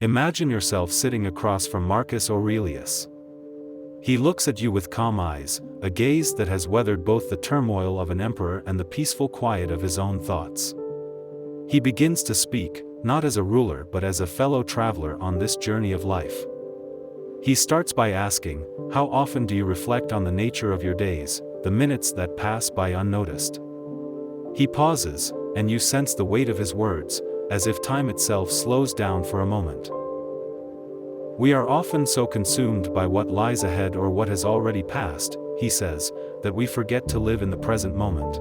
Imagine yourself sitting across from Marcus Aurelius. He looks at you with calm eyes, a gaze that has weathered both the turmoil of an emperor and the peaceful quiet of his own thoughts. He begins to speak, not as a ruler but as a fellow traveler on this journey of life. He starts by asking, how often do you reflect on the nature of your days, the minutes that pass by unnoticed? He pauses, and you sense the weight of his words, as if time itself slows down for a moment. We are often so consumed by what lies ahead or what has already passed, he says, that we forget to live in the present moment.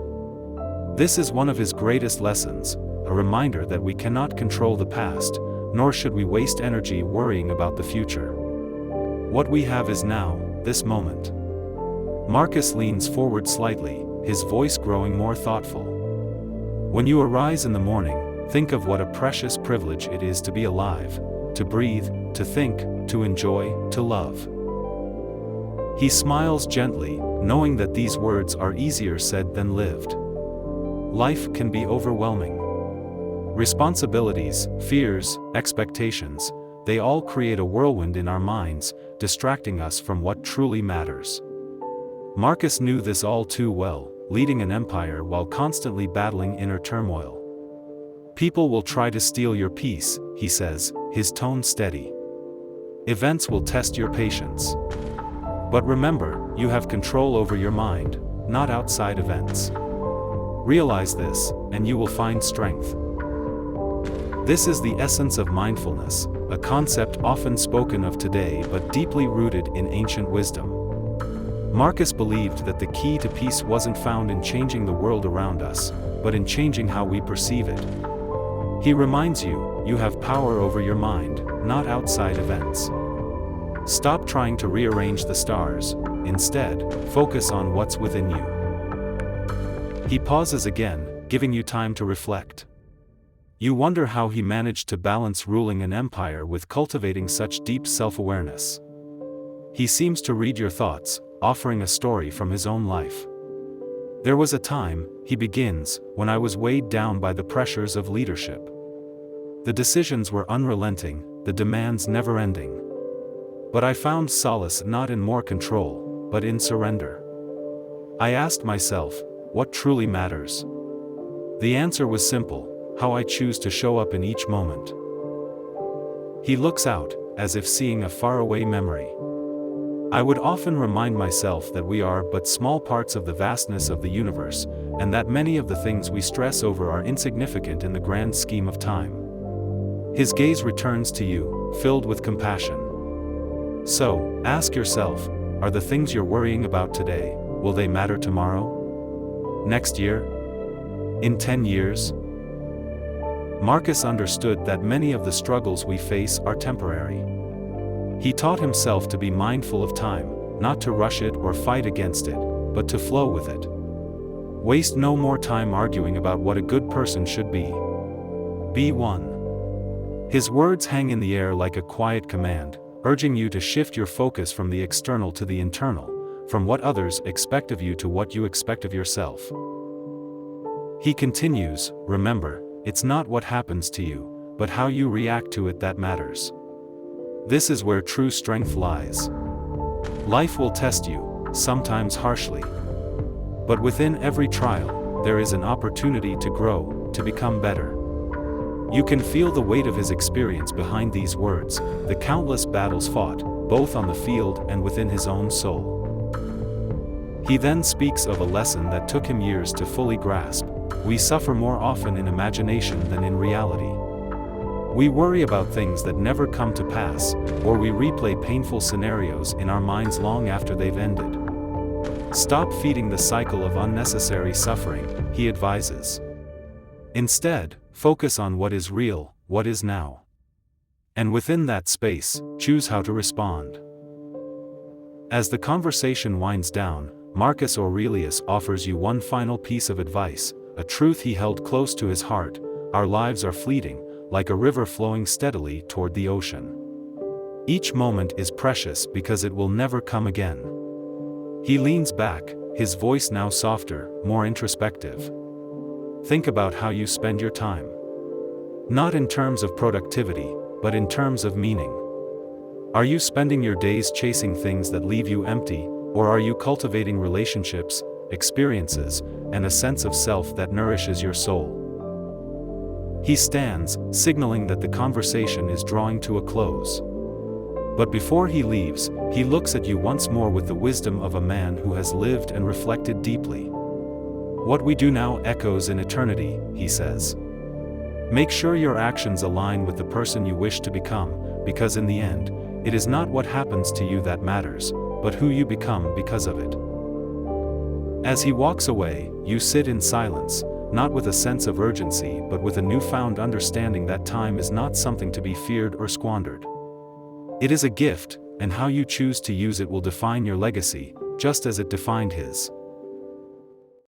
This is one of his greatest lessons, a reminder that we cannot control the past, nor should we waste energy worrying about the future. What we have is now, this moment. Marcus leans forward slightly, his voice growing more thoughtful. When you arise in the morning, think of what a precious privilege it is to be alive, to breathe, to think, to enjoy, to love. He smiles gently, knowing that these words are easier said than lived. Life can be overwhelming. Responsibilities, fears, expectations, they all create a whirlwind in our minds, distracting us from what truly matters. Marcus knew this all too well, leading an empire while constantly battling inner turmoil. People will try to steal your peace, he says, his tone steady. Events will test your patience. But remember, you have control over your mind, not outside events. Realize this, and you will find strength. This is the essence of mindfulness, a concept often spoken of today but deeply rooted in ancient wisdom. Marcus believed that the key to peace wasn't found in changing the world around us, but in changing how we perceive it. He reminds you, you have power over your mind, not outside events. Stop trying to rearrange the stars, instead, focus on what's within you. He pauses again, giving you time to reflect. You wonder how he managed to balance ruling an empire with cultivating such deep self-awareness. He seems to read your thoughts, offering a story from his own life. There was a time, he begins, when I was weighed down by the pressures of leadership. The decisions were unrelenting, the demands never-ending. But I found solace not in more control, but in surrender. I asked myself, what truly matters? The answer was simple, how I choose to show up in each moment. He looks out, as if seeing a faraway memory. I would often remind myself that we are but small parts of the vastness of the universe, and that many of the things we stress over are insignificant in the grand scheme of time. His gaze returns to you, filled with compassion. So, ask yourself, are the things you're worrying about today, will they matter tomorrow? Next year? In 10 years? Marcus understood that many of the struggles we face are temporary. He taught himself to be mindful of time, not to rush it or fight against it, but to flow with it. Waste no more time arguing about what a good person should be. Be one. His words hang in the air like a quiet command, urging you to shift your focus from the external to the internal, from what others expect of you to what you expect of yourself. He continues, remember, it's not what happens to you, but how you react to it that matters. This is where true strength lies. Life will test you, sometimes harshly. But within every trial, there is an opportunity to grow, to become better. You can feel the weight of his experience behind these words, the countless battles fought, both on the field and within his own soul. He then speaks of a lesson that took him years to fully grasp. We suffer more often in imagination than in reality. We worry about things that never come to pass, or we replay painful scenarios in our minds long after they've ended. Stop feeding the cycle of unnecessary suffering, he advises. Instead, focus on what is real, what is now. And within that space, choose how to respond. As the conversation winds down, Marcus Aurelius offers you one final piece of advice, a truth he held close to his heart: our lives are fleeting, like a river flowing steadily toward the ocean. Each moment is precious because it will never come again. He leans back, his voice now softer, more introspective. Think about how you spend your time. Not in terms of productivity, but in terms of meaning. Are you spending your days chasing things that leave you empty, or are you cultivating relationships, experiences, and a sense of self that nourishes your soul? He stands, signaling that the conversation is drawing to a close. But before he leaves, he looks at you once more with the wisdom of a man who has lived and reflected deeply. What we do now echoes in eternity, he says. Make sure your actions align with the person you wish to become, because in the end, it is not what happens to you that matters, but who you become because of it. As he walks away, you sit in silence, not with a sense of urgency but with a newfound understanding that time is not something to be feared or squandered. It is a gift, and how you choose to use it will define your legacy, just as it defined his.